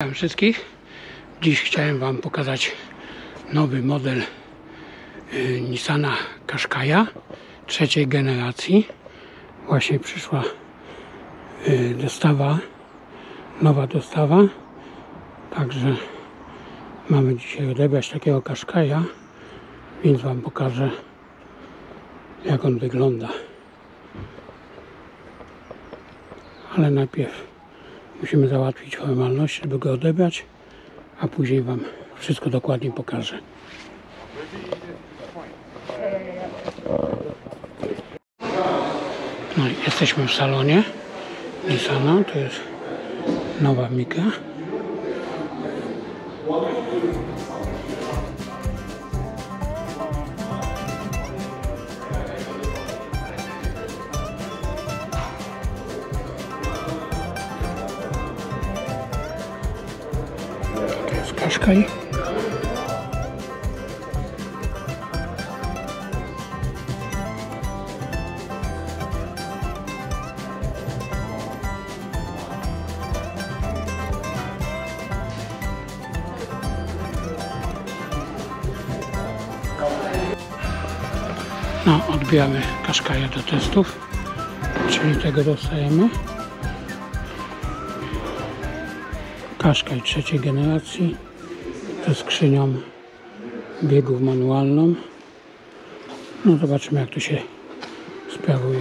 Witam wszystkich. Dziś chciałem Wam pokazać nowy model Nissana Qashqai'a trzeciej generacji. Właśnie przyszła dostawa, nowa dostawa. Także mamy dzisiaj odebrać takiego Qashqai'a, więc Wam pokażę, jak on wygląda. Ale najpierw musimy załatwić formalność, żeby go odebrać, a później Wam wszystko dokładnie pokażę. No i jesteśmy w salonie Nissana, to jest nowa Micra. To jest Qashqai. No, odbieramy Qashqai'a do testów, czyli tego dostajemy. Qashqai trzeciej generacji ze skrzynią biegów manualną. No, zobaczymy, jak to się sprawuje.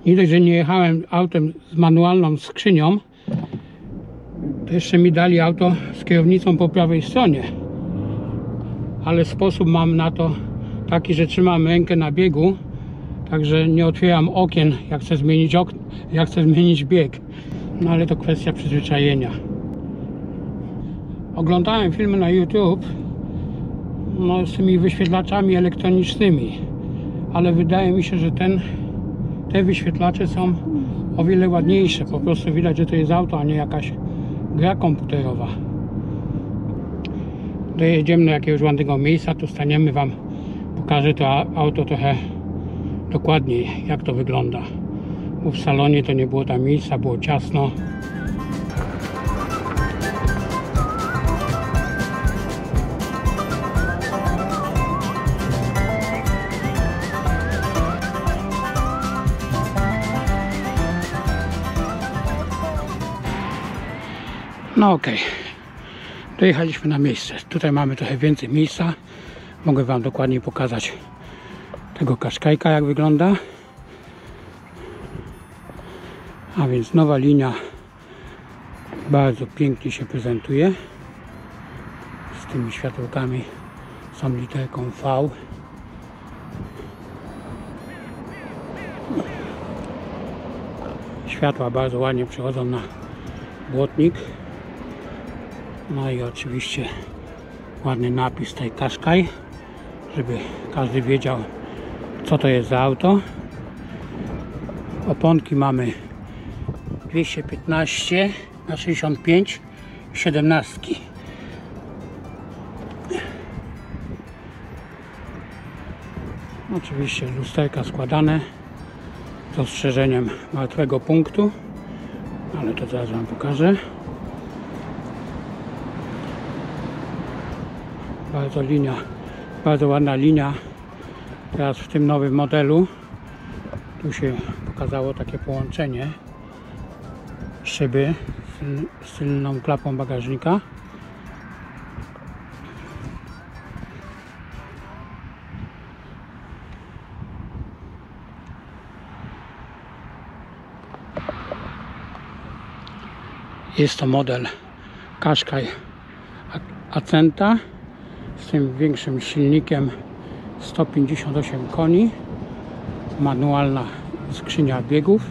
Nie dość, że nie jechałem autem z manualną skrzynią, to jeszcze mi dali auto z kierownicą po prawej stronie. Ale sposób mam na to taki, że trzymam rękę na biegu, także nie otwieram okien, jak chcę zmienić bieg. No ale to kwestia przyzwyczajenia. Oglądałem filmy na YouTube, no, z tymi wyświetlaczami elektronicznymi, ale wydaje mi się, że te wyświetlacze są o wiele ładniejsze. Po prostu widać, że to jest auto, a nie jakaś gra komputerowa. Dojedziemy do jakiegoś ładnego miejsca, tu staniemy, Wam pokażę to auto trochę dokładniej, jak to wygląda. Bo w salonie to nie było tam miejsca, było ciasno. No okej. Dojechaliśmy na miejsce. Tutaj mamy trochę więcej miejsca. Mogę Wam dokładnie pokazać tego Qashqai'a, jak wygląda. A więc nowa linia bardzo pięknie się prezentuje. Z tymi światełkami, są literką V. Światła bardzo ładnie przechodzą na błotnik. No i oczywiście ładny napis tutaj Qashqai, żeby każdy wiedział, co to jest za auto. Oponki mamy 215 na 65 17. Oczywiście lusterka składane z ostrzeżeniem martwego punktu, ale to zaraz Wam pokażę. Bardzo ładna linia. Teraz w tym nowym modelu tu się pokazało takie połączenie szyby z tylną klapą bagażnika. Jest to model Qashqai Accenta z tym większym silnikiem, 158 koni, manualna skrzynia biegów.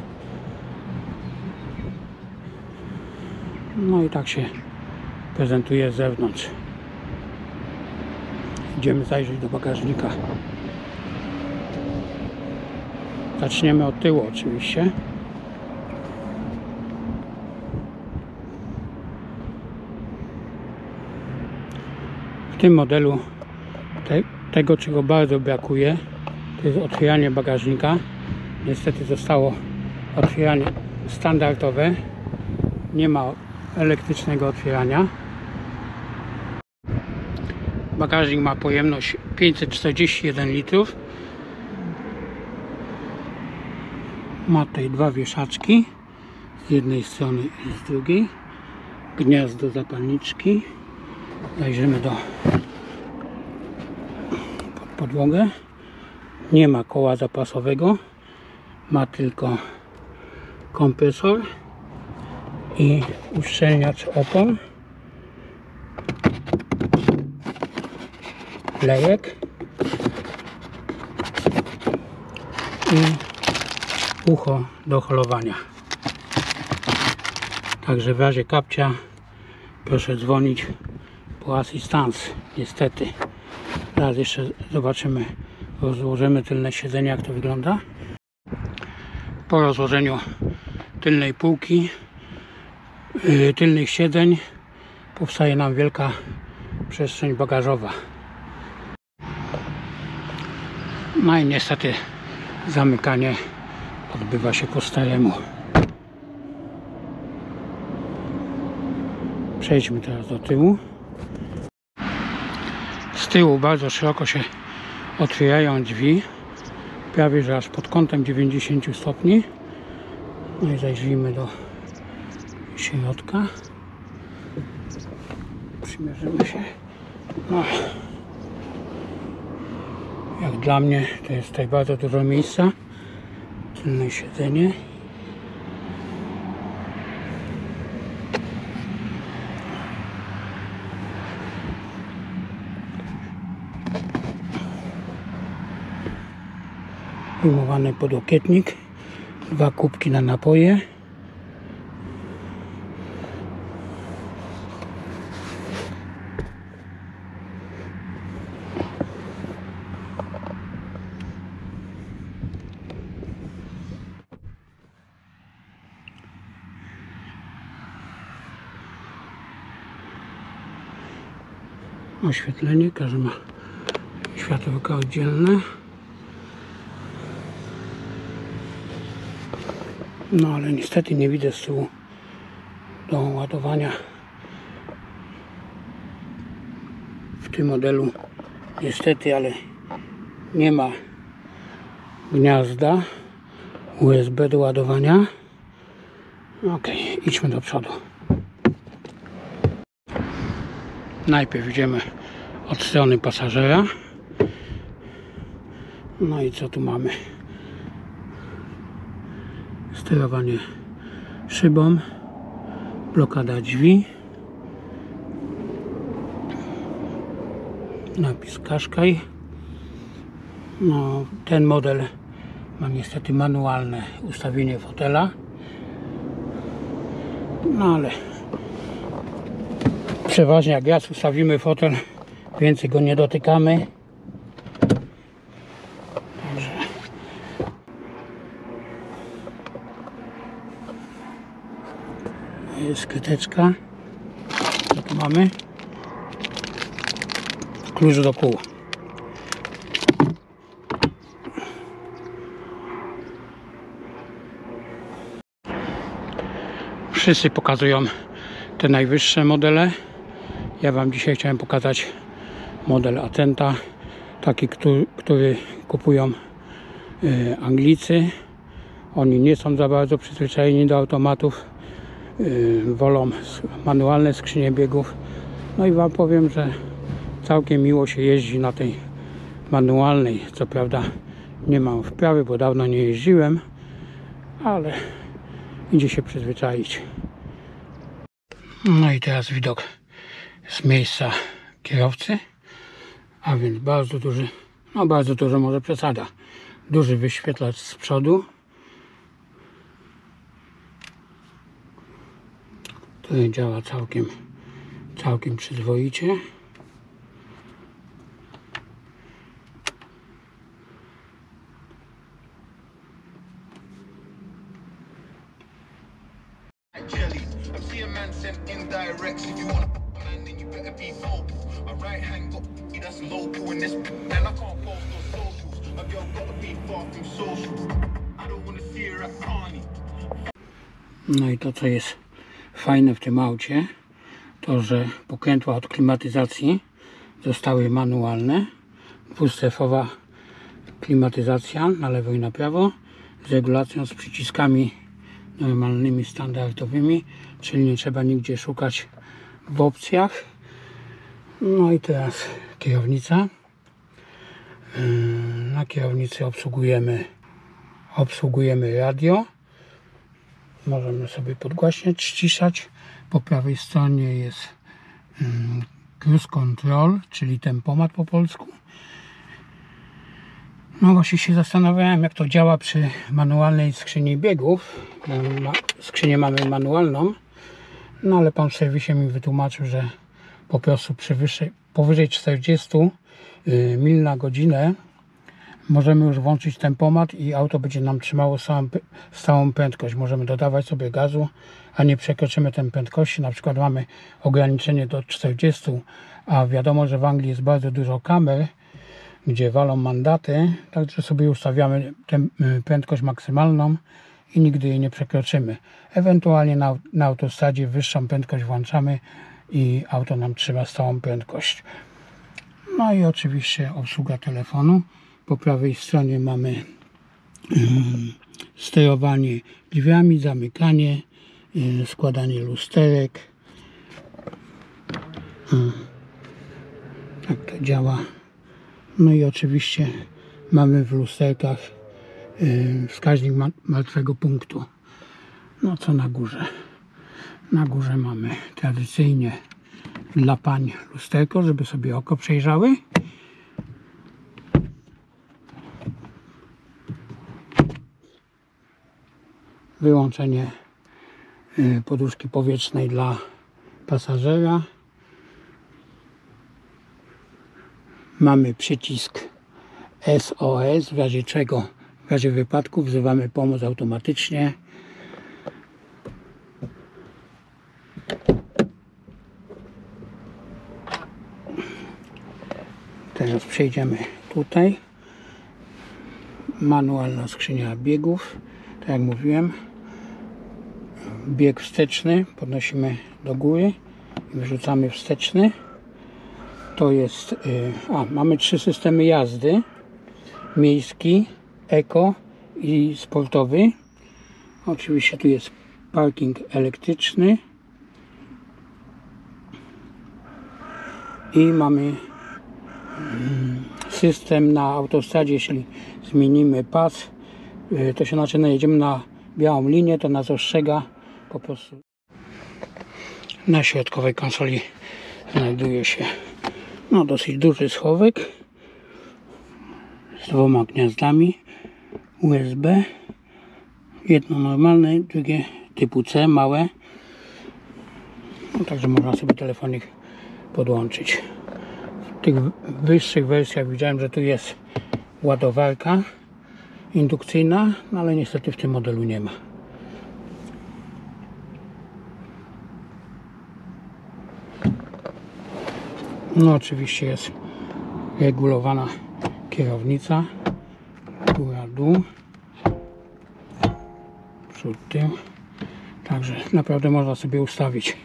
No i tak się prezentuje z zewnątrz. Idziemy zajrzeć do bagażnika. Zaczniemy od tyłu oczywiście. W tym modelu Tego, czego bardzo brakuje, to jest otwieranie bagażnika. Niestety zostało otwieranie standardowe. Nie ma elektrycznego otwierania. Bagażnik ma pojemność 541 litrów. Ma tutaj dwa wieszaczki. Z jednej strony i z drugiej. Gniazdo zapalniczki. Zajrzymy pod podłogę. Nie ma koła zapasowego. Ma tylko kompresor i uszczelniacz opon. Lejek i ucho do holowania. Także w razie kapcia proszę dzwonić po asystans. Niestety. Teraz jeszcze zobaczymy, rozłożymy tylne siedzenie, jak to wygląda. Po rozłożeniu tylnej półki, tylnych siedzeń powstaje nam wielka przestrzeń bagażowa. No i niestety zamykanie odbywa się po staremu. Przejdźmy teraz do tyłu. Z tyłu bardzo szeroko się otwierają drzwi, prawie że aż pod kątem 90 stopni. No i zajrzyjmy do środka. Przymierzymy się. No. Jak dla mnie to jest tutaj bardzo dużo miejsca. Tylne siedzenie. Wyjmowany podłokietnik. Dwa kubki na napoje. Oświetlenie, każdy ma światełka oddzielne. No ale niestety nie widzę z tyłu do ładowania w tym modelu. Niestety, ale nie ma gniazda USB do ładowania. Ok, idźmy do przodu. Najpierw idziemy od strony pasażera. No i co tu mamy? Sterowanie szybą, blokada drzwi, napis Qashqai. No, ten model ma niestety manualne ustawienie fotela. No ale przeważnie jak raz ustawimy fotel, więcej go nie dotykamy. Także jest skryteczka. Co tu mamy? Klucz do kół. Wszyscy pokazują te najwyższe modele. Ja Wam dzisiaj chciałem pokazać model Attenta, taki, który kupują Anglicy. Oni nie są za bardzo przyzwyczajeni do automatów, wolą manualne skrzynie biegów. No i Wam powiem, że całkiem miło się jeździ na tej manualnej. Co prawda nie mam wprawy, bo dawno nie jeździłem, ale idzie się przyzwyczaić. No i teraz widok z miejsca kierowcy, a więc bardzo duży, no bardzo dużo może przesada, duży wyświetlacz z przodu, który działa całkiem przyzwoicie. See a man sent indirects. If you want a man, then you better be vocal. A right hand got No i to, co jest fajne w tym aucie, to że pokrętła od klimatyzacji zostały manualne. Dwustrefowa klimatyzacja na lewo i na prawo z regulacją, z przyciskami normalnymi, standardowymi, czyli nie trzeba nigdzie szukać w opcjach. No i teraz kierownica. Na kierownicy obsługujemy radio. Możemy sobie podgłaśniać, ściszać. Po prawej stronie jest cruise control, czyli tempomat po polsku. No właśnie się zastanawiałem, jak to działa przy manualnej skrzyni biegów. Skrzynię mamy manualną, no ale pan w serwisie mi wytłumaczył, że po prostu powyżej 40 mil na godzinę możemy już włączyć tempomat i auto będzie nam trzymało stałą prędkość. Możemy dodawać sobie gazu, a nie przekroczymy tej prędkości. Na przykład mamy ograniczenie do 40, a wiadomo, że w Anglii jest bardzo dużo kamer, gdzie walą mandaty, także sobie ustawiamy tę prędkość maksymalną i nigdy jej nie przekroczymy. Ewentualnie na autostradzie wyższą prędkość włączamy i auto nam trzyma stałą prędkość. No i oczywiście obsługa telefonu. Po prawej stronie mamy sterowanie drzwiami, zamykanie, składanie lusterek. Tak to działa. No i oczywiście mamy w lusterkach wskaźnik martwego punktu. No co na górze? Na górze mamy tradycyjnie dla pań lusterko, żeby sobie oko przejrzały. Wyłączenie poduszki powietrznej dla pasażera. Mamy przycisk SOS, w razie czego, w razie wypadku wzywamy pomoc automatycznie. Teraz przejdziemy tutaj. Manualna skrzynia biegów, tak jak mówiłem. Bieg wsteczny podnosimy do góry i wyrzucamy wsteczny. To jest, mamy 3 systemy jazdy: miejski, eko i sportowy. Oczywiście tu jest parking elektryczny i mamy system na autostradzie. Jeśli zmienimy pas, to się znaczy, jedziemy na białą linię, to nas ostrzega po prostu. Na środkowej konsoli znajduje się dosyć duży schowek z 2 gniazdami USB. Jedno normalne, drugie typu C, małe. Także można sobie telefonik podłączyć. W tych wyższych wersjach widziałem, że tu jest ładowarka indukcyjna, no ale niestety w tym modelu nie ma. No oczywiście jest regulowana kierownica, góra, dół, przód, tył. Także naprawdę można sobie ustawić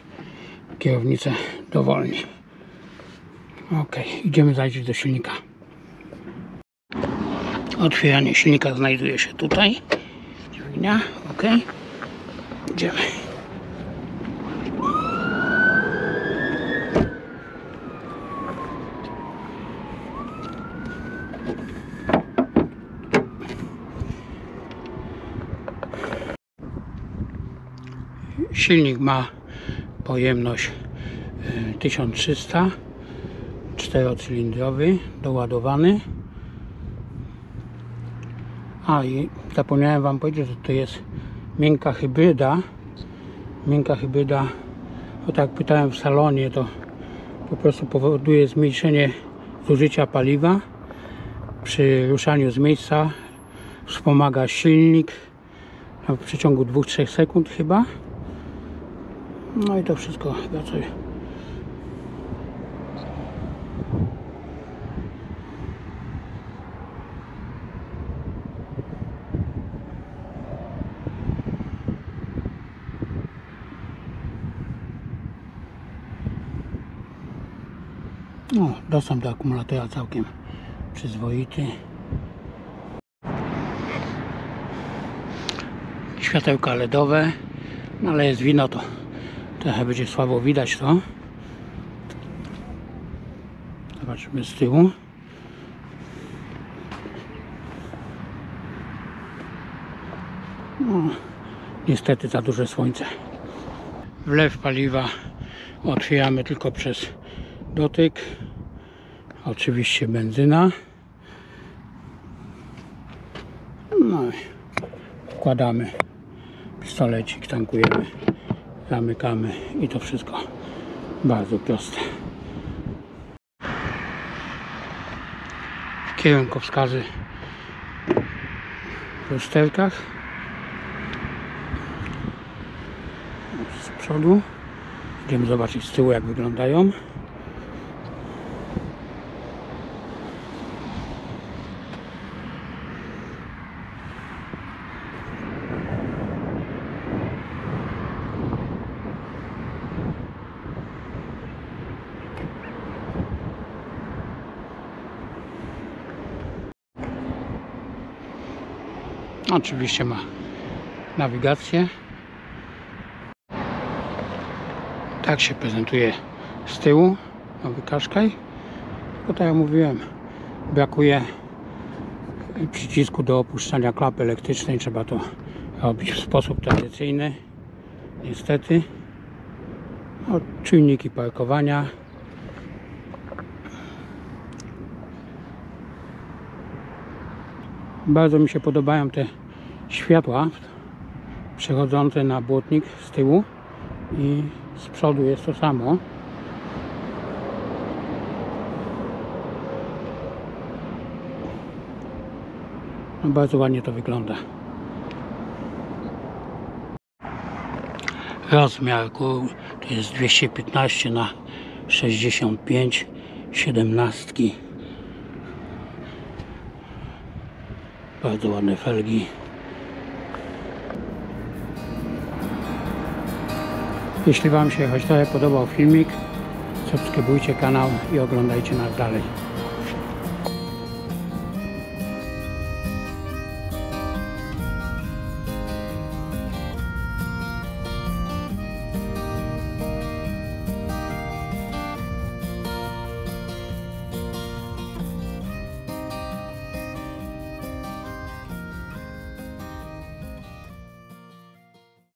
kierownicę dowolnie. Ok, idziemy zajrzeć do silnika. Otwieranie silnika znajduje się tutaj. Dźwignia, ok. Idziemy. Silnik ma pojemność 1300, 4-cylindrowy, doładowany. I zapomniałem wam powiedzieć, że to jest miękka hybryda. Miękka hybryda, bo tak jak pytałem w salonie, to po prostu powoduje zmniejszenie zużycia paliwa przy ruszaniu z miejsca. Wspomaga silnik w przeciągu 2-3 sekund chyba. No i to wszystko chyba coś. No, dostęp do akumulatora całkiem przyzwoity. Światełka LEDowe, no ale jest wino, to trochę będzie słabo widać to. Zobaczymy z tyłu. No, niestety za duże słońce. Wlew paliwa otwieramy tylko przez dotyk. Oczywiście benzyna. No i wkładamy pistolecik, tankujemy, zamykamy i to wszystko bardzo proste. Kierunkowskazy w lusterkach. Z przodu. Idziemy zobaczyć z tyłu, jak wyglądają. Oczywiście ma nawigację. Tak się prezentuje z tyłu nowy Qashqai. Tylko tak jak mówiłem, brakuje przycisku do opuszczania klapy elektrycznej. Trzeba to robić w sposób tradycyjny. Niestety. No, czujniki parkowania. Bardzo mi się podobają te światła przechodzące na błotnik z tyłu i z przodu jest to samo. No, bardzo ładnie to wygląda. Rozmiar gór to jest 215 na 65 17. Bardzo ładne felgi. Jeśli Wam się choć trochę podobał filmik, subskrybujcie kanał i oglądajcie nas dalej.